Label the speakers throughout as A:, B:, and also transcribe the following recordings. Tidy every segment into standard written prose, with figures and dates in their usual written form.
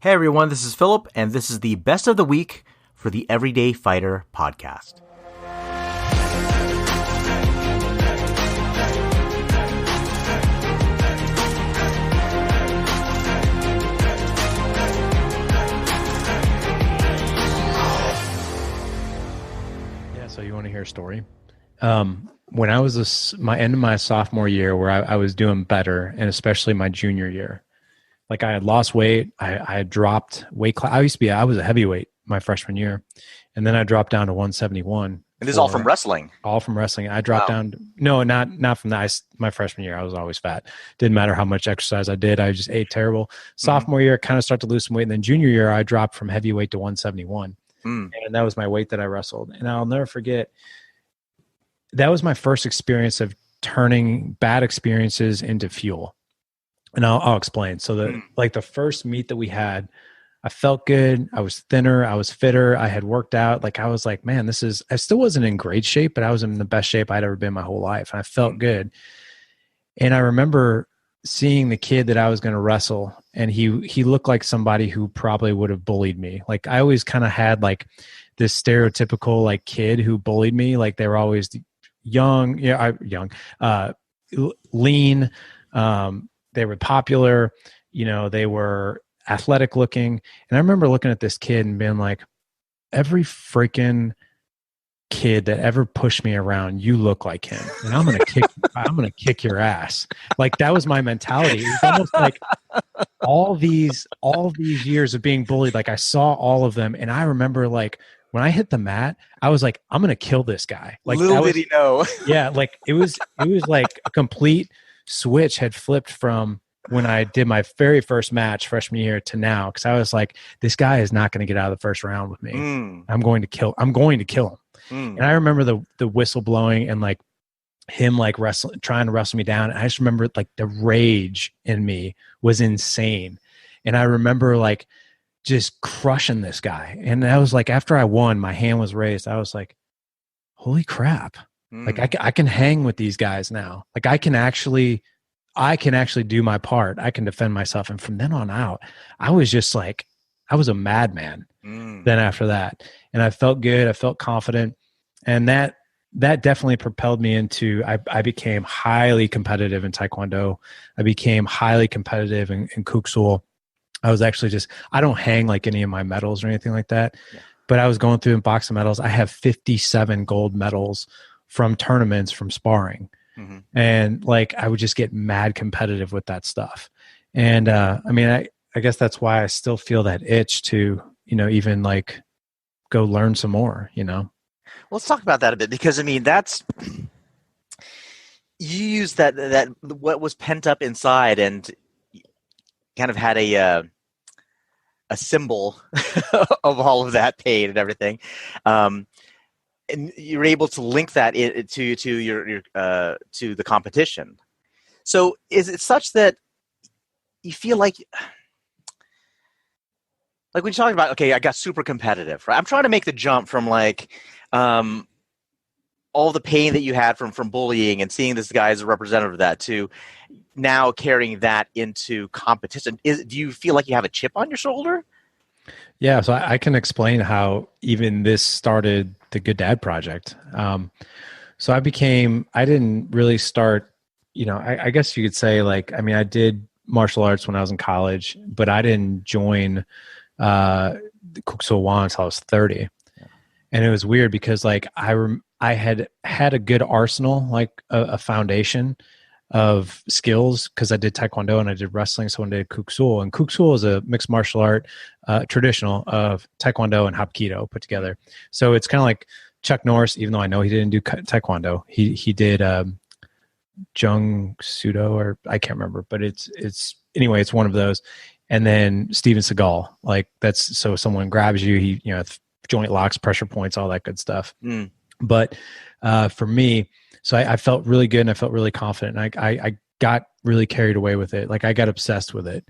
A: Hey everyone, this is Philip, and this is the best of the week for the Everyday Fighter podcast.
B: Yeah, so you want to hear a story? When I was my end of my sophomore year, where I was doing better, and especially my junior year, like I had lost weight, I had dropped weight class. I was a heavyweight my freshman year, and then I dropped down to 171.
A: And this is all from wrestling?
B: All from wrestling. I dropped down. No, not from that. My freshman year, I was always fat. Didn't matter how much exercise I did. I just ate terrible. Sophomore year, kind of started to lose some weight. And then junior year, I dropped from heavyweight to 171. And that was my weight that I wrestled. And I'll never forget, that was my first experience of turning bad experiences into fuel. And I'll explain. So the first meet that we had, I felt good. I was thinner. I was fitter. I had worked out. Like I was like, man, I still wasn't in great shape, but I was in the best shape I'd ever been my whole life. And I felt good. And I remember seeing the kid that I was going to wrestle, and he looked like somebody who probably would have bullied me. Like I always kind of had like this stereotypical like kid who bullied me. Like they were always young, lean. They were popular, they were athletic looking. And I remember looking at this kid and being like, every freaking kid that ever pushed me around, you look like him. And I'm going to kick your ass. Like that was my mentality. It was almost like all these years of being bullied, like I saw all of them. And I remember like when I hit the mat, I was like, I'm going to kill this guy. Like
A: little did he know.
B: Yeah. Like it was like a complete switch had flipped from when I did my very first match freshman year to now. Cause I was like, this guy is not going to get out of the first round with me. I'm going to kill him. And I remember the whistle blowing and like him like trying to wrestle me down. And I just remember like the rage in me was insane. And I remember like just crushing this guy. And I was like, after I won, my hand was raised. I was like, holy crap. Like I can hang with these guys now. Like I can actually do my part. I can defend myself. And from then on out, I was just like, I was a madman then after that. And I felt good. I felt confident. And that definitely propelled me into, I became highly competitive in Taekwondo. I became highly competitive in Kuksul. I was actually I don't hang like any of my medals or anything like that, but I was going through and boxing medals. I have 57 gold medals from tournaments, from sparring. And like, I would just get mad competitive with that stuff. And, I guess that's why I still feel that itch to, even like go learn some more,
A: Let's talk about that a bit, because that's, you use that what was pent up inside and kind of had a symbol of all of that pain and everything. And you're able to link that to your to the competition. So is it such that you feel like when you're talking about, okay, I got super competitive, right? I'm trying to make the jump from like all the pain that you had from bullying and seeing this guy as a representative of that to now carrying that into competition. Do you feel like you have a chip on your shoulder?
B: Yeah, so I can explain how even this started the Good Dad Project. So I didn't really start, I guess you could say like, I did martial arts when I was in college, but I didn't join the Kuksul Wan until I was 30. And it was weird because like I had a good arsenal, like a foundation of skills, because I did Taekwondo and I did wrestling. So I did Kuksul, and Kuksul is a mixed martial art, traditional of Taekwondo and Hapkido put together. So it's kind of like Chuck Norris, even though I know he didn't do Taekwondo, he did Jung Sudo, or I can't remember, but it's anyway, it's one of those. And then Steven Seagal, like that's, so someone grabs you, joint locks, pressure points, all that good stuff. But for me, so I felt really good and I felt really confident. And I got really carried away with it. Like I got obsessed with it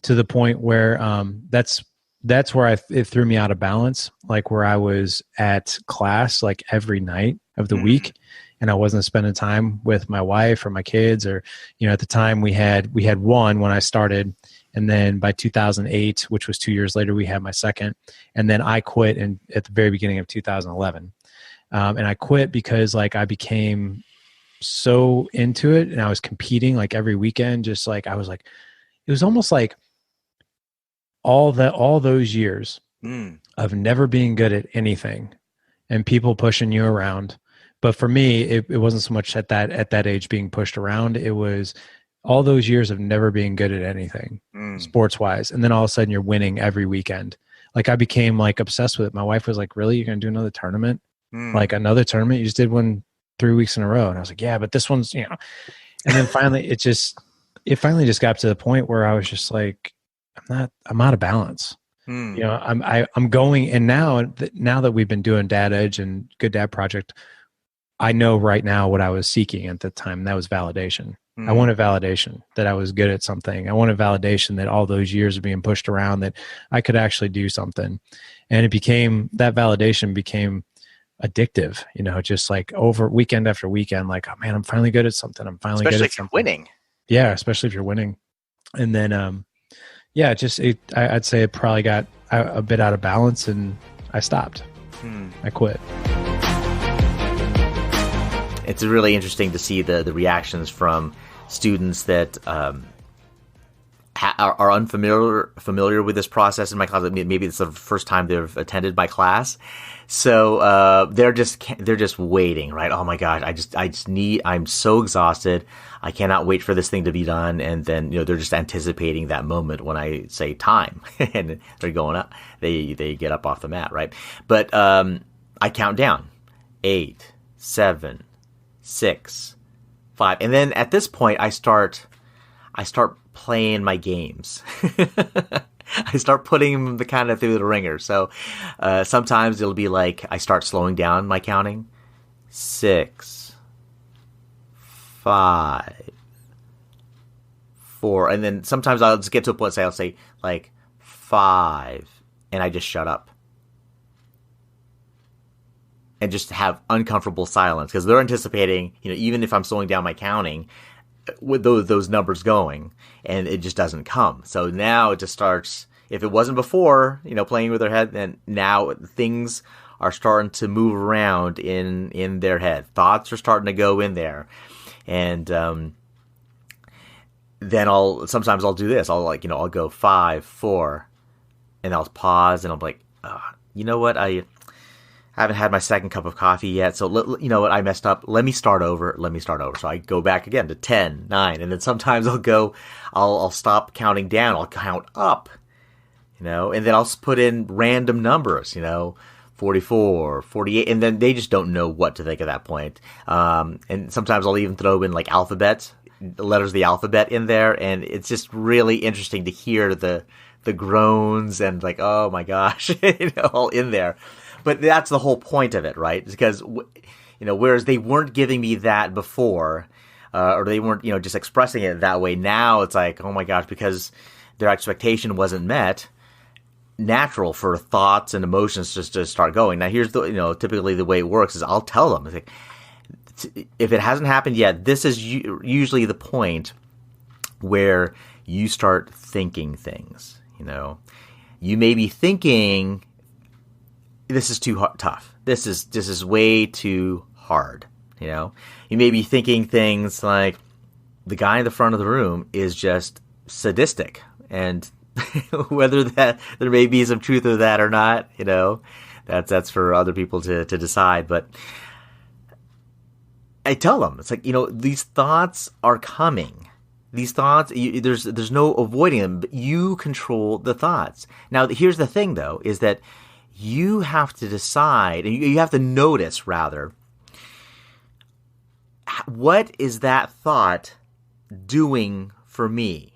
B: to the point where that's where it threw me out of balance. Like where I was at class like every night of the week, and I wasn't spending time with my wife or my kids, or at the time we had one when I started, And then by 2008, which was 2 years later, we had my second. And then I quit at the very beginning of 2011. And I quit because like I became so into it, and I was competing like every weekend. Just like I was like, it was almost like all those years of never being good at anything and people pushing you around. But for me, it wasn't so much at that age being pushed around. It was all those years of never being good at anything sports wise. And then all of a sudden you're winning every weekend. Like I became like obsessed with it. My wife was like, really? You're going to do another tournament? Like another tournament? You just did one 3 weeks in a row. And I was like, yeah, but this one's, And then finally it finally just got to the point where I was just like, I'm out of balance. I'm going, and now that we've been doing Dad Edge and Good Dad Project, I know right now what I was seeking at the time. And that was validation. I wanted validation that I was good at something. I wanted validation that all those years of being pushed around that I could actually do something. And that validation became addictive, just like over weekend after weekend, like, oh man, I'm finally good at something. I'm finally
A: especially
B: good at
A: if
B: something.
A: You're winning.
B: Yeah. Especially if you're winning. And then, I'd say it probably got a bit out of balance and I stopped. I quit.
A: It's really interesting to see the reactions from students that are unfamiliar with this process in my class. Maybe it's the first time they've attended my class, so they're just waiting, right? Oh my gosh, I'm so exhausted. I cannot wait for this thing to be done. And then they're just anticipating that moment when I say time, and they're going up. They get up off the mat, right? But I count down 8, 7, 6, 5, and then at this point I start playing my games. I start putting them kind of through the ringer. So sometimes it'll be like I start slowing down my counting. 6, 5, 4, and then sometimes I'll just get to a point. I'll say like 5, and I just shut up. And just have uncomfortable silence because they're anticipating, even if I'm slowing down my counting, with those numbers going, and it just doesn't come. So now it just starts. If it wasn't before, playing with their head, then now things are starting to move around in their head. Thoughts are starting to go in there, and then sometimes I'll do this. I'll go 5, 4, and I'll pause, and I'm like, you know what, I haven't had my second cup of coffee yet, so you know what, I messed up. Let me start over. So I go back again to 10, 9, and then sometimes I'll stop counting down. I'll count up, and then I'll put in random numbers, 44, 48, and then they just don't know what to think at that point. And sometimes I'll even throw in like alphabet, letters of the alphabet in there, and it's just really interesting to hear the groans and like, oh my gosh, all in there. But that's the whole point of it, right? Because, whereas they weren't giving me that before, or they weren't, just expressing it that way. Now it's like, oh my gosh, because their expectation wasn't met, natural for thoughts and emotions just to start going. Now here's typically the way it works is I'll tell them, it's like, if it hasn't happened yet, this is usually the point where you start thinking things, You may be thinking, this is too tough. This is way too hard. You may be thinking things like the guy in the front of the room is just sadistic, and whether that there may be some truth to that or not, that's for other people to decide. But I tell them, it's like, these thoughts are coming. These thoughts, there's no avoiding them. But you control the thoughts. Now, here's the thing, though, is that you have to decide, and you have to notice, rather, what is that thought doing for me?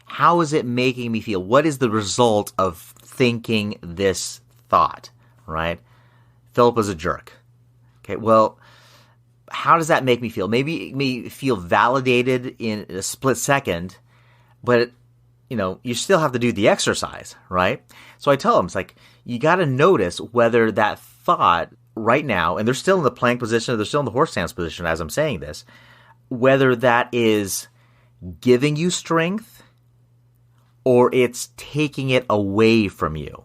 A: How is it making me feel? What is the result of thinking this thought, right? Philip was a jerk. Okay, well, how does that make me feel? Maybe it may feel validated in a split second, but you still have to do the exercise, right? So I tell them, it's like, you got to notice whether that thought right now, and they're still in the plank position, or they're still in the horse stance position as I'm saying this, whether that is giving you strength or it's taking it away from you.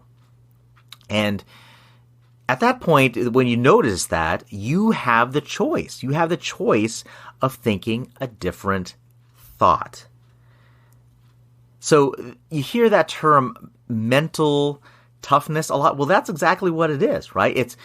A: And at that point, when you notice that, you have the choice. You have the choice of thinking a different thought. So you hear that term mental toughness a lot. Well, that's exactly what it is, right? It's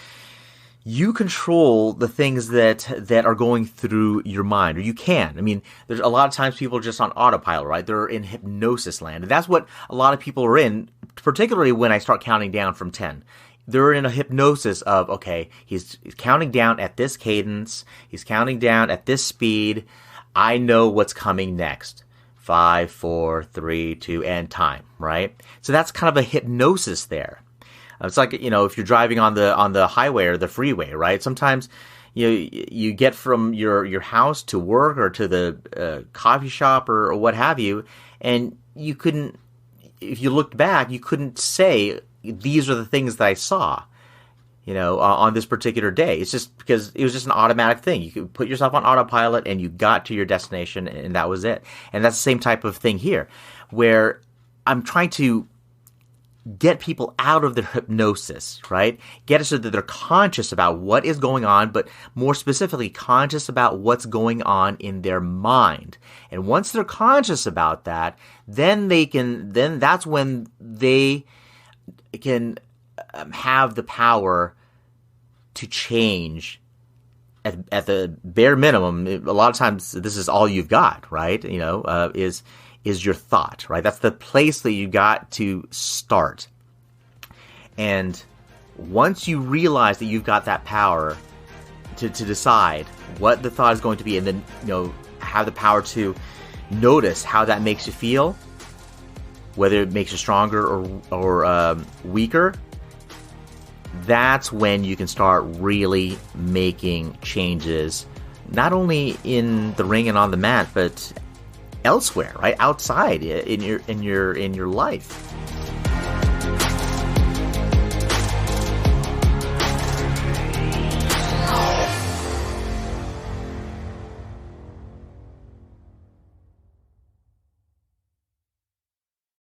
A: you control the things that are going through your mind, or you can. I mean, there's a lot of times people are just on autopilot, right? They're in hypnosis land. And that's what a lot of people are in, particularly when I start counting down from 10. They're in a hypnosis of, okay, he's counting down at this cadence. He's counting down at this speed. I know what's coming next. 5, 4, 3, 2, and time, right? So that's kind of a hypnosis there. It's like, if you're driving on the highway or the freeway, right? Sometimes you get from your house to work or to the coffee shop or what have you, and you couldn't, if you looked back, you couldn't say, these are the things that I saw, on this particular day. It's just because it was just an automatic thing. You could put yourself on autopilot and you got to your destination and that was it. And that's the same type of thing here, where I'm trying to get people out of their hypnosis, right? Get it so that they're conscious about what is going on, but more specifically, conscious about what's going on in their mind. And once they're conscious about that, then that's when they can have the power to change at the bare minimum. A lot of times this is all you've got, right? Is your thought, right? That's the place that you got to start. And once you realize that you've got that power to decide what the thought is going to be, and then, have the power to notice how that makes you feel, whether it makes you stronger or weaker, that's when you can start really making changes, not only in the ring and on the mat, but elsewhere, right? Outside in your life.